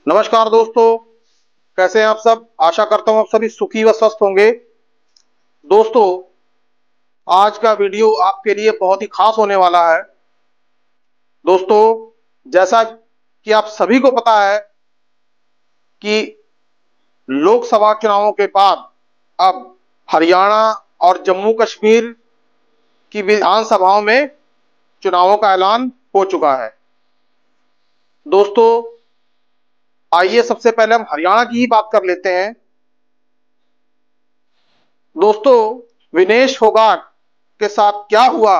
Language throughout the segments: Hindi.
नमस्कार दोस्तों, कैसे हैं आप सब। आशा करता हूं आप सभी सुखी व स्वस्थ होंगे। दोस्तों, आज का वीडियो आपके लिए बहुत ही खास होने वाला है। दोस्तों, जैसा कि आप सभी को पता है कि लोकसभा चुनावों के बाद अब हरियाणा और जम्मू कश्मीर की विधानसभाओं में चुनावों का ऐलान हो चुका है। दोस्तों, आइए सबसे पहले हम हरियाणा की ही बात कर लेते हैं। दोस्तों, विनेश फोगाट के साथ क्या हुआ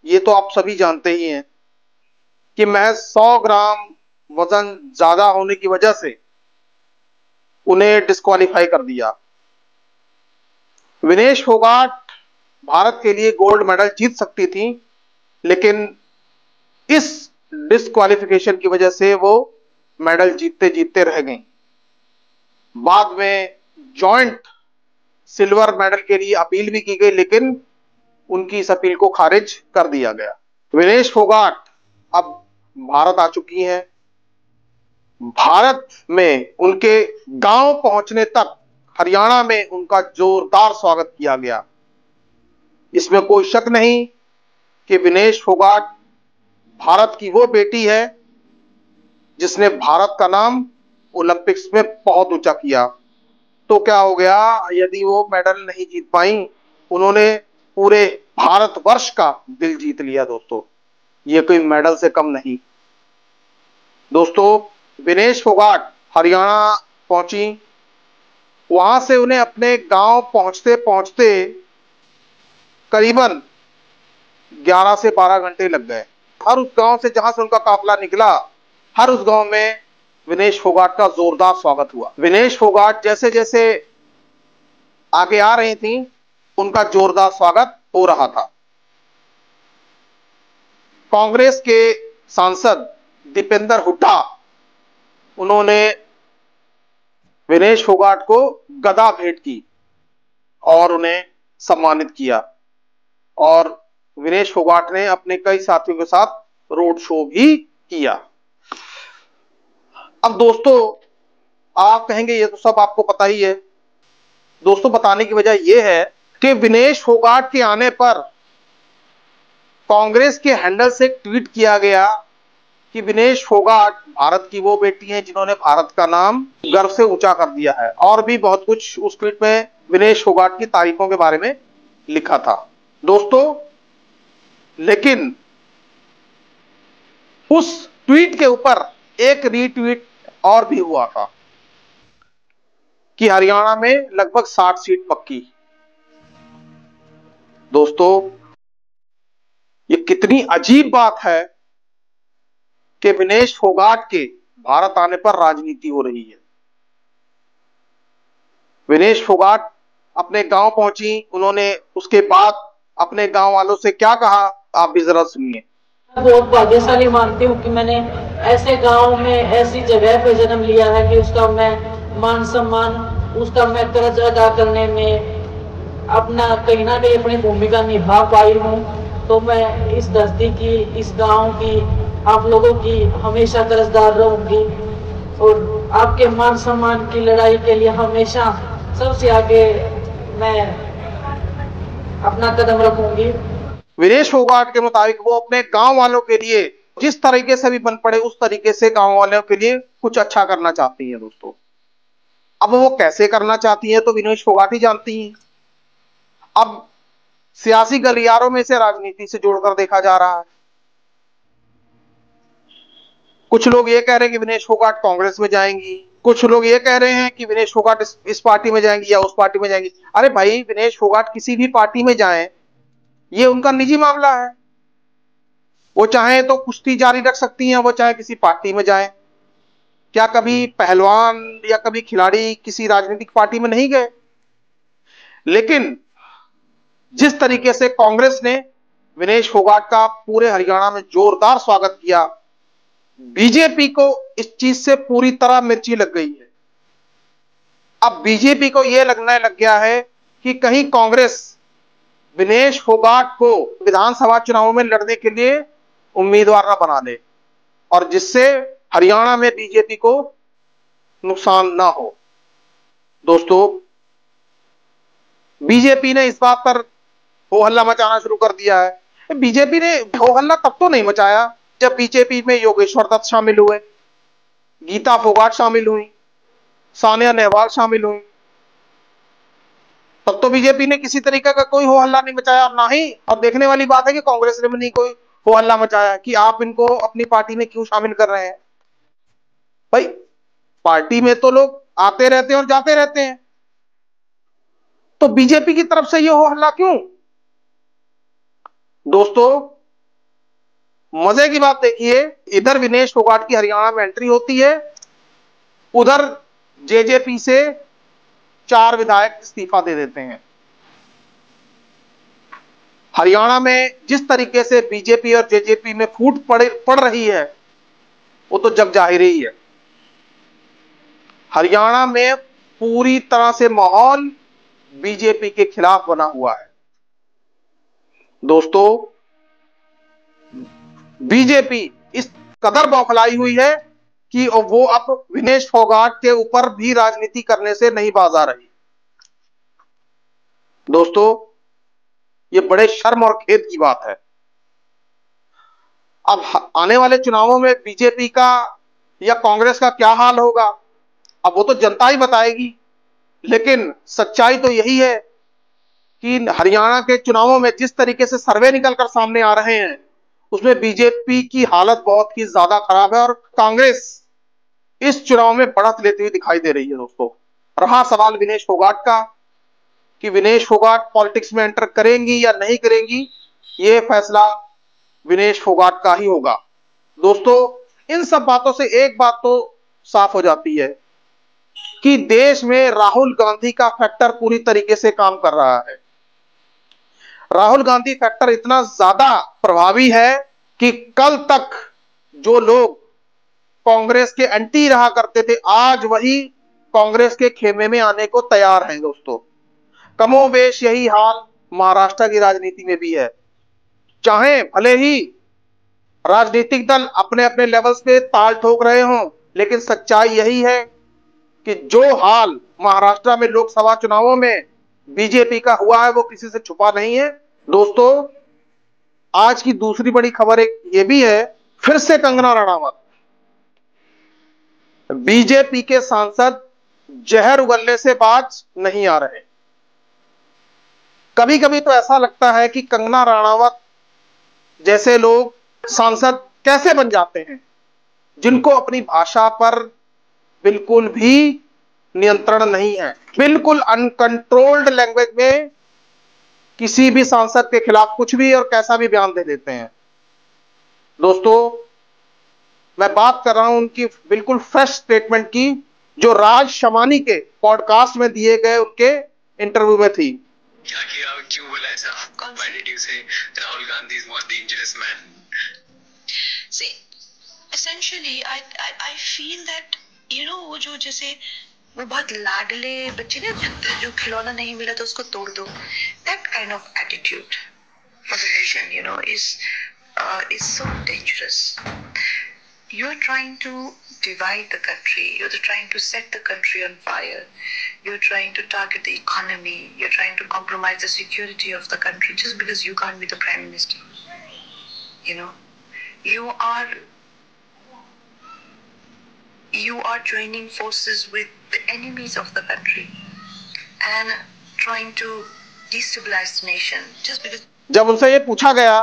ये तो आप सभी जानते ही हैं कि महज 100 ग्राम वजन ज्यादा होने की वजह से उन्हें डिस्क्वालीफाई कर दिया। विनेश फोगाट भारत के लिए गोल्ड मेडल जीत सकती थी, लेकिन इस डिस्क्वालिफिकेशन की वजह से वो मेडल जीतते जीतते रह गई। बाद में जॉइंट सिल्वर मेडल के लिए अपील भी की गई, लेकिन उनकी इस अपील को खारिज कर दिया गया। विनेश फोगाट अब भारत आ चुकी हैं। भारत में उनके गांव पहुंचने तक हरियाणा में उनका जोरदार स्वागत किया गया। इसमें कोई शक नहीं कि विनेश फोगाट भारत की वो बेटी है जिसने भारत का नाम ओलंपिक्स में बहुत ऊंचा किया। तो क्या हो गया यदि वो मेडल नहीं जीत पाई? उन्होंने पूरे भारतवर्ष का दिल जीत लिया। दोस्तों, ये कोई मेडल से कम नहीं। दोस्तों, विनेश फोगाट हरियाणा पहुंची। वहां से उन्हें अपने गांव पहुंचते पहुंचते करीबन 11 से 12 घंटे लग गए। हर उस गांव से जहां से उनका काफिला निकला, हर उस गांव में विनेश फोगाट का जोरदार स्वागत हुआ। विनेश फोगाट जैसे जैसे आगे आ रही थी, उनका जोरदार स्वागत हो रहा था। कांग्रेस के सांसद दीपेंद्र हुड्डा, उन्होंने विनेश फोगाट को गदा भेंट की और उन्हें सम्मानित किया। और विनेश फोगाट ने अपने कई साथियों के साथ रोड शो भी किया। अब दोस्तों, आप कहेंगे ये तो सब आपको पता ही है। दोस्तों, बताने की वजह यह है कि विनेश फोगाट के आने पर कांग्रेस के हैंडल से ट्वीट किया गया कि विनेश फोगाट भारत की वो बेटी है जिन्होंने भारत का नाम गर्व से ऊंचा कर दिया है, और भी बहुत कुछ उस ट्वीट में विनेश फोगाट की तारीफों के बारे में लिखा था। दोस्तों, लेकिन उस ट्वीट के ऊपर एक रीट्वीट और भी हुआ था कि हरियाणा में लगभग 60 सीट पक्की। दोस्तों, ये कितनी अजीब बात है कि विनेश फोगाट के भारत आने पर राजनीति हो रही है। विनेश फोगाट अपने गांव पहुंची, उन्होंने उसके बाद अपने गांव वालों से क्या कहा, आप भी जरा सुनिए। बहुत भाग्यशाली मानती हूँ कि मैंने ऐसे गांव में ऐसी जगह पे जन्म लिया है कि उसका मैं मान सम्मान, उसका मैं कर्ज अदा करने में अपना कहीं ना कहीं अपनी भूमिका निभा पाई हूँ। तो मैं इस धरती की, इस गांव की, आप लोगों की हमेशा कर्जदार रहूंगी और आपके मान सम्मान की लड़ाई के लिए हमेशा सबसे आगे मैं अपना कदम रखूंगी। विनेश फोगाट के मुताबिक वो अपने गांव वालों के लिए जिस तरीके से भी बन पड़े उस तरीके से गांव वालों के लिए कुछ अच्छा करना चाहती हैं। दोस्तों, अब वो कैसे करना चाहती हैं तो विनेश फोगाट ही जानती हैं। अब सियासी गलियारों में से राजनीति से जोड़कर देखा जा रहा है। कुछ लोग ये कह रहे हैं कि विनेश फोगाट कांग्रेस में जाएंगी, कुछ लोग ये कह रहे हैं कि विनेश फोगाट इस पार्टी में जाएंगी या उस पार्टी में जाएंगी। अरे भाई, विनेश फोगाट किसी भी पार्टी में जाएं, ये उनका निजी मामला है। वो चाहे तो कुश्ती जारी रख सकती हैं, वो चाहे किसी पार्टी में जाएं। क्या कभी पहलवान या कभी खिलाड़ी किसी राजनीतिक पार्टी में नहीं गए? लेकिन जिस तरीके से कांग्रेस ने विनेश फोगाट का पूरे हरियाणा में जोरदार स्वागत किया, बीजेपी को इस चीज से पूरी तरह मिर्ची लग गई है। अब बीजेपी को यह लगने लग गया है कि कहीं कांग्रेस विनेश फोगाट को विधानसभा चुनावों में लड़ने के लिए उम्मीदवार ना बना दे, और जिससे हरियाणा में बीजेपी को नुकसान ना हो। दोस्तों, बीजेपी ने इस बात पर हो हल्ला मचाना शुरू कर दिया है। बीजेपी ने हो हल्ला तब तो नहीं मचाया जब बीजेपी में योगेश्वर दत्त शामिल हुए, गीता फोगाट शामिल हुई, सानिया नेहवाल शामिल हुई। तब तो बीजेपी ने किसी तरीके का कोई हो हल्ला नहीं मचाया, ना ही, और देखने वाली बात है कि कांग्रेस ने भी नहीं कोई हो हल्ला मचाया कि आप इनको अपनी पार्टी में क्यों शामिल कर रहे हैं। भाई, पार्टी में तो लोग आते रहते हैं और जाते रहते हैं, तो बीजेपी की तरफ से ये हो हल्ला क्यों? दोस्तों, मजे की बात देखिए, इधर विनेश फोगाट की हरियाणा में एंट्री होती है, उधर जेजेपी से 4 विधायक इस्तीफा दे देते हैं। हरियाणा में जिस तरीके से बीजेपी और जेजेपी में फूट पड़ रही है, वो तो जग जाहिर ही है। हरियाणा में पूरी तरह से माहौल बीजेपी के खिलाफ बना हुआ है। दोस्तों, बीजेपी इस कदर बौखलाई हुई है कि वो अब विनेश फोगाट के ऊपर भी राजनीति करने से नहीं बाज आ रही। दोस्तों, ये बड़े शर्म और खेद की बात है। अब आने वाले चुनावों में बीजेपी का या कांग्रेस का क्या हाल होगा, अब वो तो जनता ही बताएगी। लेकिन सच्चाई तो यही है कि हरियाणा के चुनावों में जिस तरीके से सर्वे निकलकर सामने आ रहे हैं, उसमें बीजेपी की हालत बहुत ही ज्यादा खराब है और कांग्रेस इस चुनाव में बढ़त लेती हुई दिखाई दे रही है। दोस्तों, रहा सवाल विनेश फोगाट का कि विनेश फोगाट पॉलिटिक्स में एंटर करेंगी या नहीं करेंगी, यह फैसला विनेश फोगाट का ही होगा। दोस्तों, इन सब बातों से एक बात तो साफ हो जाती है कि देश में राहुल गांधी का फैक्टर पूरी तरीके से काम कर रहा है। राहुल गांधी फैक्टर इतना ज्यादा प्रभावी है कि कल तक जो लोग कांग्रेस के एंटी रहा करते थे, आज वही कांग्रेस के खेमे में आने को तैयार हैं। दोस्तों, कमोबेश यही हाल महाराष्ट्र की राजनीति में भी है। चाहे भले ही राजनीतिक दल अपने अपने लेवल्स पे ताल ठोक रहे हों, लेकिन सच्चाई यही है कि जो हाल महाराष्ट्र में लोकसभा चुनावों में बीजेपी का हुआ है, वो किसी से छुपा नहीं है। दोस्तों, आज की दूसरी बड़ी खबर एक ये भी है, फिर से कंगना रणावत, बीजेपी के सांसद जहर उगलने से बाज नहीं आ रहे। कभी कभी तो ऐसा लगता है कि कंगना रणावत जैसे लोग सांसद कैसे बन जाते हैं, जिनको अपनी भाषा पर बिल्कुल भी नियंत्रण नहीं है, बिल्कुल अनकंट्रोल्ड लैंग्वेज में किसी भी सांसद के खिलाफ कुछ भी और कैसा भी बयान दे देते हैं। दोस्तों, मैं बात कर रहा हूं उनकी बिल्कुल फ्रेश स्टेटमेंट की, जो राज शमानी के पॉडकास्ट में दिए गए उनके इंटरव्यू में थी। क्या किया, क्यों बोला ऐसा? Why did you say Rahul Gandhi is more dangerous man? See, essentially, I feel that वो जो जैसे वो बहुत लाडले बच्चे ने जो खिलौना नहीं मिला तो उसको तोड़ दो, that kind of attitude for the nation, is so dangerous. You're trying to divide the country. You're trying to set the country on fire. You're trying to target the economy. You're trying to compromise the security of the country just because you can't be the prime minister. You are joining forces with the enemies of the country and trying to destabilize the nation just because. जब उनसे ये पूछा गया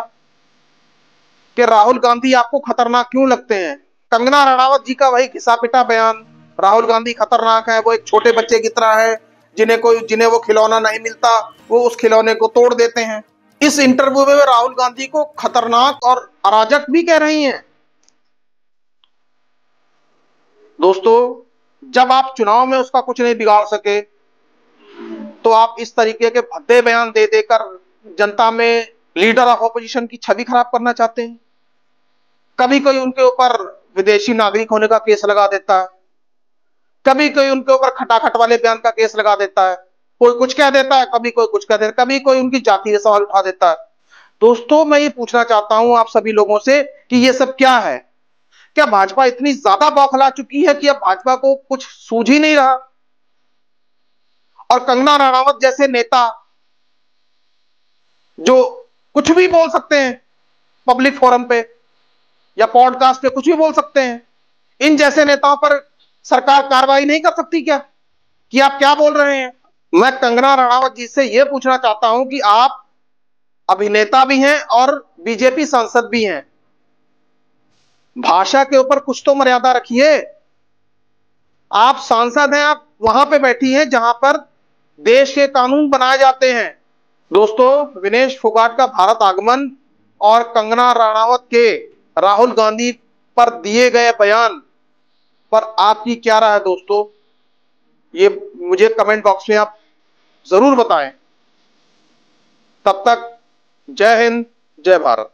कि राहुल गांधी आपको खतरनाक क्यों लगते हैं, कंगना रणावत जी का वही घिसा पिटा बयान, राहुल गांधी खतरनाक है, वो एक छोटे बच्चे की तरह है, जिन्हें वो खिलौना नहीं मिलता वो उस खिलौने को तोड़ देते हैं। इस इंटरव्यू में राहुल गांधी को खतरनाक और अराजक भी कह रही हैं। दोस्तों, जब आप चुनाव में उसका कुछ नहीं बिगाड़ सके, तो आप इस तरीके के भद्दे बयान दे देकर जनता में लीडर ऑफ ऑपोजिशन की छवि खराब करना चाहते हैं। कभी कोई उनके ऊपर विदेशी नागरिक होने का केस लगा देता है, कभी कोई उनके ऊपर खटाखट वाले बयान का केस लगा देता है, कोई कुछ कह देता है, कभी कोई कुछ कह देता है, कभी कोई उनकी जाति से सवाल उठा देता है। दोस्तों, मैं ये पूछना चाहता हूं आप सभी लोगों से कि ये सब क्या है? क्या भाजपा इतनी ज्यादा बौखला चुकी है कि अब भाजपा को कुछ सूझ ही नहीं रहा? और कंगना रनावत जैसे नेता जो कुछ भी बोल सकते हैं पब्लिक फोरम पे या पॉडकास्ट पे, कुछ भी बोल सकते हैं, इन जैसे नेताओं पर सरकार कार्रवाई नहीं कर सकती क्या कि आप क्या बोल रहे हैं? मैं कंगना रनावत जी से यह पूछना चाहता हूं कि आप अभिनेता भी हैं और बीजेपी सांसद भी हैं, भाषा के ऊपर कुछ तो मर्यादा रखिए। आप सांसद हैं, आप वहां पे बैठी हैं जहां पर देश के कानून बनाए जाते हैं। दोस्तों, विनेश फोगाट का भारत आगमन और कंगना रनावत के राहुल गांधी पर दिए गए बयान पर आपकी क्या राय है दोस्तों? ये मुझे कमेंट बॉक्स में आप जरूर बताएं। तब तक जय हिंद, जय भारत।